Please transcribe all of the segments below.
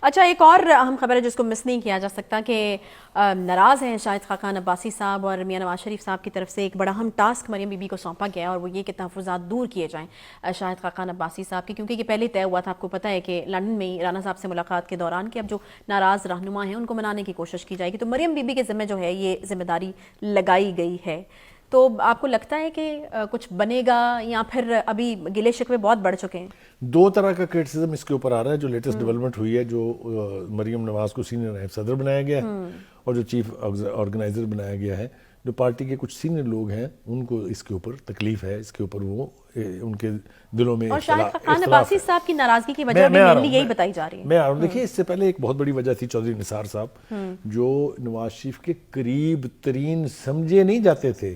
اچھا، ایک اور اہم خبر ہے جس کو مس نہیں کیا جا سکتا کہ ناراض ہیں شاہد خاقان عباسی صاحب اور میاں نواز شریف صاحب کی طرف سے ایک بڑا اہم ٹاسک مریم بی بی کو سونپا گیا اور وہ یہ کہ تحفظات دور کیے جائیں شاہد خاقان عباسی صاحب کے، کیونکہ یہ پہلے طے ہوا تھا. آپ کو پتہ ہے کہ لندن میں رانا صاحب سے ملاقات کے دوران کہ اب جو ناراض رہنما ہیں ان کو منانے کی کوشش کی جائے گی. تو مریم بی بی کے ذمہ جو ہے یہ ذمہ داری لگائی گئی ہے. تو آپ کو لگتا ہے کہ کچھ بنے گا یا پھر ابھی گلے شکوے بہت بڑھ چکے ہیں؟ دو طرح کا کرٹیسزم اس کے اوپر آ رہا ہے. جو لیٹسٹ ڈیولپمنٹ ہوئی ہے، جو مریم نواز کو سینئر نائب صدر بنایا گیا ہے اور جو چیف آرگنائزر بنایا گیا ہے، جو پارٹی کے کچھ سینئر لوگ ہیں ان کو اس کے اوپر تکلیف ہے، اس کے اوپر وہ ان کے دلوں میں اور شاہد خاقان اختلاف عباسی ہے. صاحب کی ناراضگی کی وجہ بھی مینلی یہی بتائی جا رہی ہے. میں دیکھیے، اس سے پہلے ایک بہت بڑی وجہ تھی چودھری نثار صاحب، جو نواز شریف کے قریب ترین سمجھے نہیں جاتے تھے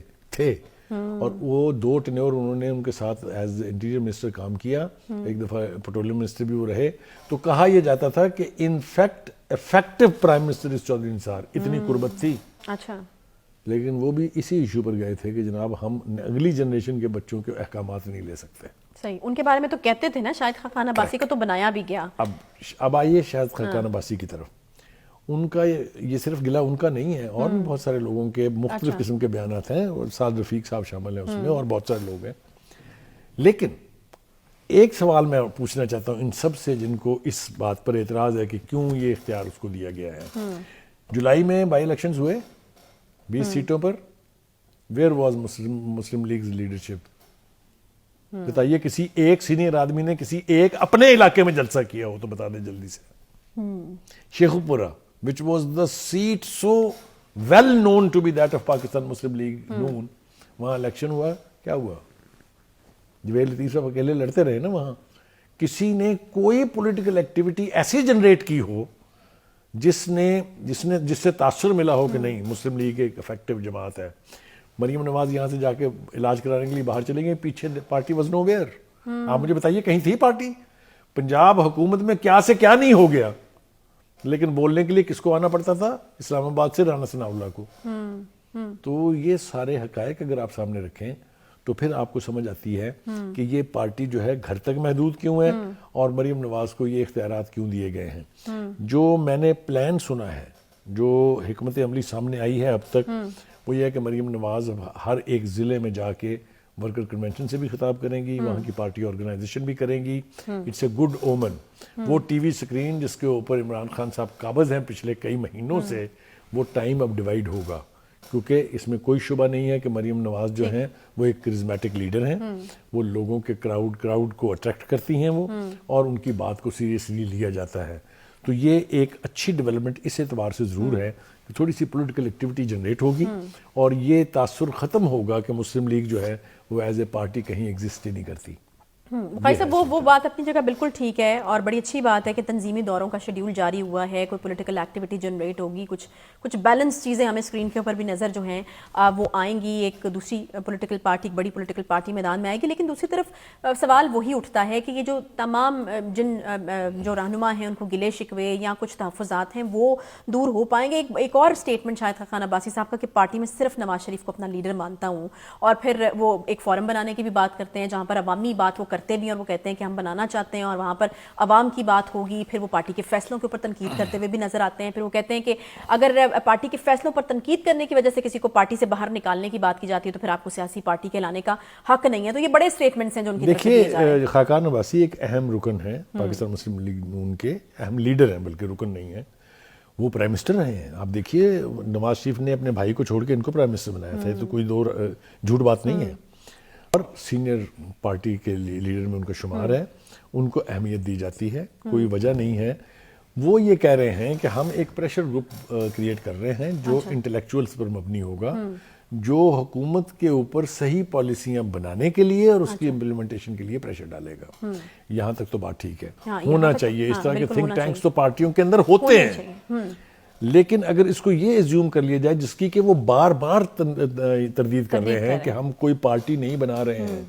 اور وہ 2 ٹینیور انہوں نے ان کے ساتھ ایز انٹیریئر منسٹر کام کیا. ایک دفعہ پیٹرولیم منسٹر بھی وہ رہے. تو کہا یہ جاتا تھا کہ in fact effective prime minister اس چودھری نثار، اتنی قربت تھی. اچھا، لیکن وہ بھی اسی ایشو پر گئے تھے کہ جناب ہم اگلی جنریشن کے بچوں کے احکامات نہیں لے سکتے. صحیح. ان کے بارے میں تو کہتے تھے نا شاہد خاقان عباسی کو تو بنایا بھی گیا. اب آئیے شاہد خاقان عباسی کی طرف. ان کا یہ صرف گلہ ان کا نہیں ہے، اور بھی بہت سارے لوگوں کے مختلف قسم کے بیانات ہیں، اور سعد رفیق صاحب شامل ہیں اس میں، اور بہت سارے لوگ ہیں. لیکن ایک سوال میں پوچھنا چاہتا ہوں ان سب سے جن کو اس بات پر اعتراض ہے کہ کیوں یہ اختیار اس کو دیا گیا ہے. جولائی میں بائی الیکشنز ہوئے 20 سیٹوں پر. Where was Muslim League's leadership? بتائیے کسی ایک سینئر آدمی نے کسی ایک اپنے علاقے میں جلسہ کیا ہو تو بتا دیں جلدی سے. شیخو پورہ which was the seat so well known to be that of Pakistan Muslim League نون، وہاں الیکشن ہوا. کیا ہوا؟ جویل لطیف صاحب اکیلے لڑتے رہے نا وہاں. کسی نے کوئی پولیٹیکل ایکٹیویٹی ایسی جنریٹ کی ہو جس سے تاثر ملا ہو کہ نہیں مسلم لیگ ایک افیکٹو جماعت ہے. مریم نواز یہاں سے جا کے علاج کرانے کے لیے باہر چلے گئے، پیچھے پارٹی واز نو ویئر. آپ مجھے بتائیے کہیں تھی پارٹی؟ پنجاب حکومت میں کیا سے کیا نہیں ہو گیا، لیکن بولنے کے لیے کس کو آنا پڑتا تھا؟ اسلام آباد سے رانا ثناء اللہ کو. تو یہ سارے حقائق اگر آپ سامنے رکھیں تو پھر آپ کو سمجھ آتی ہے کہ یہ پارٹی جو ہے گھر تک محدود کیوں ہے اور مریم نواز کو یہ اختیارات کیوں دیے گئے ہیں. جو میں نے پلان سنا ہے، جو حکمت عملی سامنے آئی ہے اب تک، وہ یہ ہے کہ مریم نواز ہر ایک ضلع میں جا کے ورکر کنونشن سے بھی خطاب کریں گی، وہاں کی پارٹی آرگنائزیشن بھی کریں گی. It's a good omen. وہ ٹی وی سکرین جس کے اوپر عمران خان صاحب قابض ہیں پچھلے کئی مہینوں سے، وہ ٹائم اب ڈیوائیڈ ہوگا، کیونکہ اس میں کوئی شبہ نہیں ہے کہ مریم نواز جو ہیں وہ ایک کرزمیٹک لیڈر ہیں. وہ لوگوں کے کراؤڈ کو اٹریکٹ کرتی ہیں وہ، اور ان کی بات کو سیریسلی لیا جاتا ہے. تو یہ ایک اچھی ڈیولپمنٹ اس اعتبار سے ضرور ہے کہ تھوڑی سی پولیٹیکل ایکٹیویٹی جنریٹ ہوگی اور یہ تاثر ختم ہوگا کہ مسلم لیگ جو ہے وہ ایز اے پارٹی کہیں ایگزسٹ ہی نہیں کرتی. بھائی صاحب وہ بات اپنی جگہ بالکل ٹھیک ہے، اور بڑی اچھی بات ہے کہ تنظیمی دوروں کا شیڈیول جاری ہوا ہے، کوئی پولیٹیکل ایکٹیویٹی جنریٹ ہوگی، کچھ بیلنس چیزیں ہمیں اسکرین کے اوپر بھی نظر جو ہیں وہ آئیں گی. ایک دوسری پولیٹیکل پارٹی، ایک بڑی پولیٹیکل پارٹی میدان میں آئے گی. لیکن دوسری طرف سوال وہی اٹھتا ہے کہ یہ جو تمام جو رہنما ہیں ان کو گلے شکوے یا کچھ تحفظات ہیں وہ دور ہو پائیں گے؟ ایک اور اسٹیٹمنٹ شاہد خاقان عباسی صاحب کا کہ پارٹی میں صرف نواز شریف کو اپنا لیڈر مانتا ہوں، اور پھر وہ ایک فورم بنانے کی بھی بات کرتے ہیں جہاں پر عوامی بات وہ کرتے بھی، اور وہ کہتے ہیں کہ ہم بنانا چاہتے ہیں اور وہاں پر عوام کی بات ہوگی. پھر وہ پارٹی کے فیصلوں کے اوپر تنقید کرتے ہوئے بھی نظر آتے ہیں. پھر وہ کہتے ہیں کہ اگر پارٹی کے فیصلوں پر تنقید کرنے کی وجہ سے کسی کو پارٹی سے باہر نکالنے کی بات کی جاتی ہے تو پھر آپ کو سیاسی پارٹی کہلانے کا حق نہیں ہے. تو یہ بڑے سٹیٹمنٹس ہیں جو ان کی طرف سے دیے جا رہے ہیں. دیکھیے، خاقان عباسی ایک اہم رکن ہے پاکستان مسلم لیگ نون کے، اہم لیڈر ہیں بلکہ رکن نہیں ہے. وہ پرائم منسٹر رہے ہیں. آپ دیکھیے نواز شریف نے اپنے بھائی کو چھوڑ کے ان کو پرائم منسٹر بنایا تھا، تو کوئی جھوٹ بات نہیں ہے. اور سینئر پارٹی کے لیڈر میں ان کا شمار ہے، ان کو اہمیت دی جاتی ہے، کوئی وجہ نہیں ہے. وہ یہ کہہ رہے ہیں کہ ہم ایک پریشر گروپ کریٹ کر رہے ہیں جو انٹلیکچوئلز پر مبنی ہوگا، جو حکومت کے اوپر صحیح پالیسیاں بنانے کے لیے اور اس کی امپلیمنٹیشن کے لیے پریشر ڈالے گا. یہاں تک تو بات ٹھیک ہے، ہونا چاہیے. اس طرح کے تھنک ٹینکس تو پارٹیوں کے اندر ہوتے ہیں. لیکن اگر اس کو یہ ایزیوم کر لیا جائے جس کی کہ وہ بار بار تردید کر رہے ہیں کہ ہم کوئی پارٹی نہیں بنا رہے ہیں،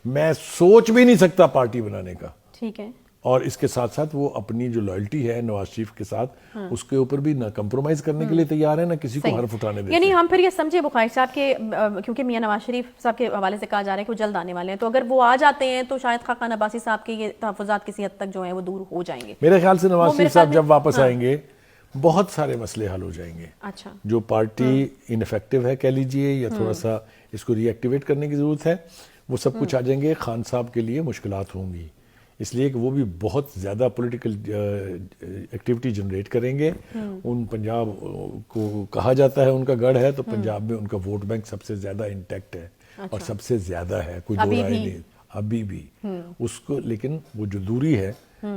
میں سوچ بھی نہیں سکتا پارٹی بنانے کا. ٹھیک ہے. اور اس کے ساتھ ساتھ وہ اپنی جو لائلٹی ہے نواز شریف کے ساتھ اس کے اوپر بھی نہ کمپرومائز کرنے کے لیے تیار ہے، نہ کسی کو حرف اٹھانے دیتے ہیں. یعنی ہم پھر یہ سمجھے بخاری صاحب کے کیونکہ میاں نواز شریف صاحب کے حوالے سے کہا جا رہا ہے کہ وہ جلد آنے والے ہیں، تو اگر وہ آ جاتے ہیں تو شاید خاقان عباسی صاحب کے یہ تحفظات کسی حد تک جو ہیں وہ دور ہو جائیں گے. میرے خیال سے نواز شریف صاحب جب واپس آئیں گے بہت سارے مسئلے حل ہو جائیں گے. اچھا، جو پارٹی انفیکٹو ہے کہہ لیجئے یا تھوڑا سا اس کو ری ایکٹیویٹ کرنے کی ضرورت ہے، وہ سب کچھ آ جائیں گے. خان صاحب کے لیے مشکلات ہوں گی اس لیے کہ وہ بھی بہت زیادہ پولیٹیکل ایکٹیویٹی جنریٹ کریں گے. ان پنجاب کو کہا جاتا ہے ان کا گڑھ ہے، تو پنجاب میں ان کا ووٹ بینک سب سے زیادہ انٹیکٹ ہے اور سب سے زیادہ ہے، کوئی دو رائے نہیں ابھی بھی اس کو. لیکن وہ جو دوری ہے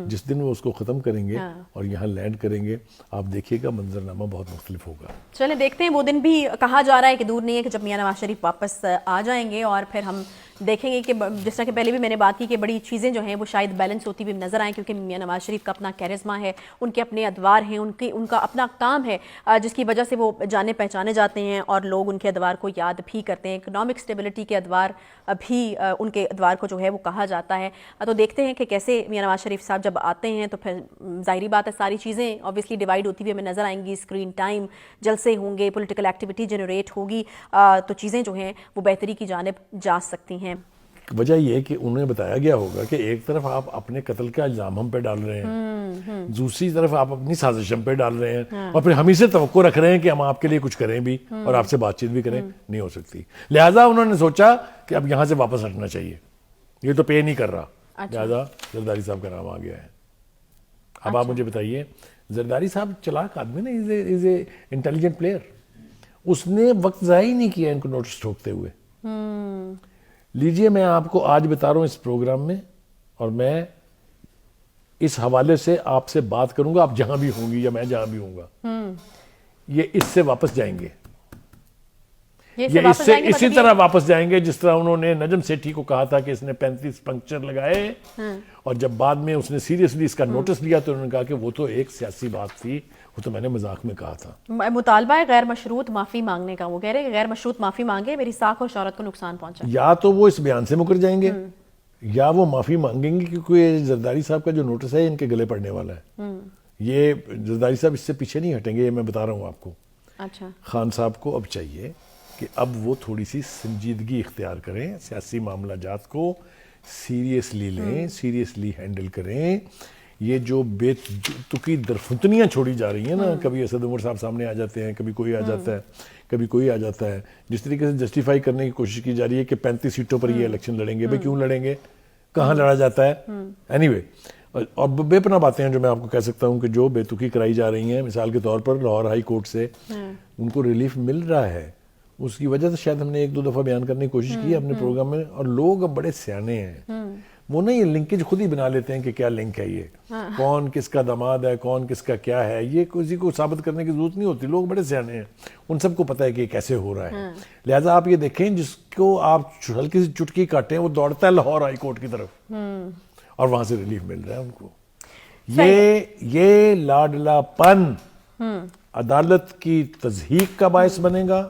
جس دن وہ اس کو ختم کریں گے اور یہاں لینڈ کریں گے، آپ دیکھیے گا منظرنامہ بہت مختلف ہوگا. چلیں دیکھتے ہیں، وہ دن بھی کہا جا رہا ہے کہ دور نہیں ہے کہ جب میاں نواز شریف واپس آ جائیں گے، اور پھر ہم دیکھیں گے کہ جس طرح کہ پہلے بھی میں نے بات کی کہ بڑی چیزیں جو ہیں وہ شاید بیلنس ہوتی ہوئی نظر آئیں، کیونکہ میاں نواز شریف کا اپنا کیرزما ہے، ان کے اپنے ادوار ہیں، ان کا اپنا کام ہے جس کی وجہ سے وہ جانے پہچانے جاتے ہیں اور لوگ ان کے ادوار کو یاد بھی کرتے ہیں. اکنامک اسٹیبلٹی کے ادوار بھی ان کے ادوار کو جو ہے وہ کہا جاتا ہے. تو دیکھتے ہیں کہ کیسے میاں نواز شریف صاحب جب آتے ہیں تو پھر ظاہری بات ہے ساری چیزیں اوبیسلی ڈیوائڈ ہوتی ہوئی ہمیں نظر آئیں گی. اسکرین ٹائم، جلسے ہوں گے، پولیٹیکل ایکٹیویٹی جنریٹ ہوگی، تو چیزیں جو ہیں وہ بہتری کی جانب جا سکتی ہیں. وجہ یہ کہ انہیں بتایا گیا ہوگا کہ ایک طرف آپ اپنے قتل کا الزام ہم پہ ڈال رہے ہیں، دوسری طرف آپ اپنی سازش ہم پہ ڈال رہے ہیں، اور پھر ہم ہی سے توقع رکھ رہے ہیں کہ ہم آپ کے لیے کچھ کریں بھی اور آپ سے بات چیت بھی کریں. نہیں ہو سکتی. لہٰذا انہوں نے سوچا کہ اب یہاں سے واپس ہٹنا چاہیے، یہ تو پے نہیں کر رہا. لہٰذا زرداری صاحب کا نام آ گیا ہے. اب آپ مجھے بتائیے، زرداری صاحب چلاک آدمی نا، از اے انٹیلیجنٹ پلیئر. اس نے وقت ضائع نہیں کیا ان کو نوٹس ٹھوکتے ہوئے. لیجئے میں آپ کو آج بتا رہا ہوں اس پروگرام میں، اور میں اس حوالے سے آپ سے بات کروں گا، آپ جہاں بھی ہوں گی یا میں جہاں بھی ہوں گا، یہ اس سے واپس جائیں گے. یہ اس سے اسی طرح واپس جائیں گے جس طرح انہوں نے نجم سیٹھی کو کہا تھا کہ اس نے 35 پنکچر لگائے، اور جب بعد میں اس نے سیریسلی اس کا نوٹس لیا تو انہوں نے کہا کہ وہ تو ایک سیاسی بات تھی، وہ تو میں نے مذاق میں کہا تھا. مطالبہ ہے غیر مشروط معافی مانگنے کا. وہ کہہ رہے ہیں کہ غیر مشروط معافی مانگے، میری ساکھ اور شہرت کو نقصان پہنچا. یا تو وہ اس بیان سے مکر جائیں گے یا وہ معافی مانگیں گے، کیونکہ زرداری صاحب کا جو نوٹس ہے ان کے گلے پڑنے والا ہے. یہ زرداری صاحب اس سے پیچھے نہیں ہٹیں گے، یہ میں بتا رہا ہوں آپ کو. اچھا، خان صاحب کو اب چاہیے کہ اب وہ تھوڑی سی سنجیدگی اختیار کریں، سیاسی معاملہ جات کو سیریسلی لیں، سیریسلی ہینڈل کریں. یہ جو بے تکی درفتنیاں چھوڑی جا رہی ہیں نا، کبھی اسد عمر صاحب سامنے آ جاتے ہیں، کبھی کوئی آ جاتا ہے، کبھی کوئی آ جاتا ہے، جس طریقے سے جسٹیفائی کرنے کی کوشش کی جا رہی ہے کہ 35 سیٹوں پر یہ الیکشن لڑیں گے. بھائی کیوں لڑیں گے؟ کہاں لڑا جاتا ہے؟ اینی وے، اور بے پناہ باتیں ہیں جو میں آپ کو کہہ سکتا ہوں کہ جو بے تکی کرائی جا رہی ہیں. مثال کے طور پر لاہور ہائی کورٹ سے ان کو ریلیف مل رہا ہے. اس کی وجہ سے شاید ہم نے 1-2 دفعہ بیان کرنے کی کوشش کی اپنے پروگرام میں، اور لوگ اب بڑے سیانے ہیں. وہ نہیں، لنکیج خود ہی بنا لیتے ہیں کہ کیا لنک ہے، یہ کون کس کا داماد ہے، کون کس کا کیا ہے. یہ کسی کو ثابت کرنے کی ضرورت نہیں ہوتی. لوگ بڑے سیانے ہیں، ان سب کو پتہ ہے کہ یہ کیسے ہو رہا ہے. لہٰذا آپ یہ دیکھیں، جس کو آپ ہلکی سی چٹکی کاٹیں وہ دوڑتا ہے لاہور ہائی کورٹ کی طرف، اور وہاں سے ریلیف مل رہا ہے ان کو. یہ لاڈلا پن عدالت کی تضحیق کا باعث بنے گا.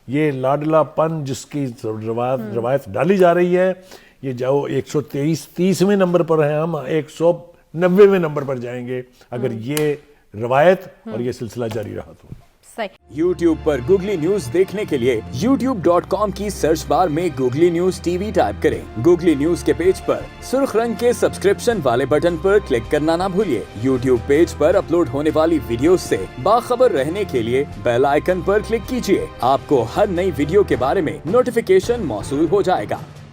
یہ لاڈلا پن جس کی روایت ڈالی جا رہی ہے، یہ جاؤ 130ویں نمبر پر ہیں، ہم 190ویں نمبر پر جائیں گے اگر یہ روایت اور یہ سلسلہ جاری رہا تو. یوٹیوب پر گوگلی نیوز دیکھنے کے لیے youtube.com کی سرچ بار میں googly news T V type کریں. گوگلی نیوز کے پیج پر سرخ رنگ کے سبسکرپشن والے بٹن پر کلک کرنا نہ بھولیے. یوٹیوب پیج پر اپلوڈ ہونے والی ویڈیوز سے باخبر رہنے کے لیے بیل آئیکن پر کلک کیجیے. آپ کو ہر نئی ویڈیو کے بارے میں نوٹیفیکیشن موصول ہو جائے گا.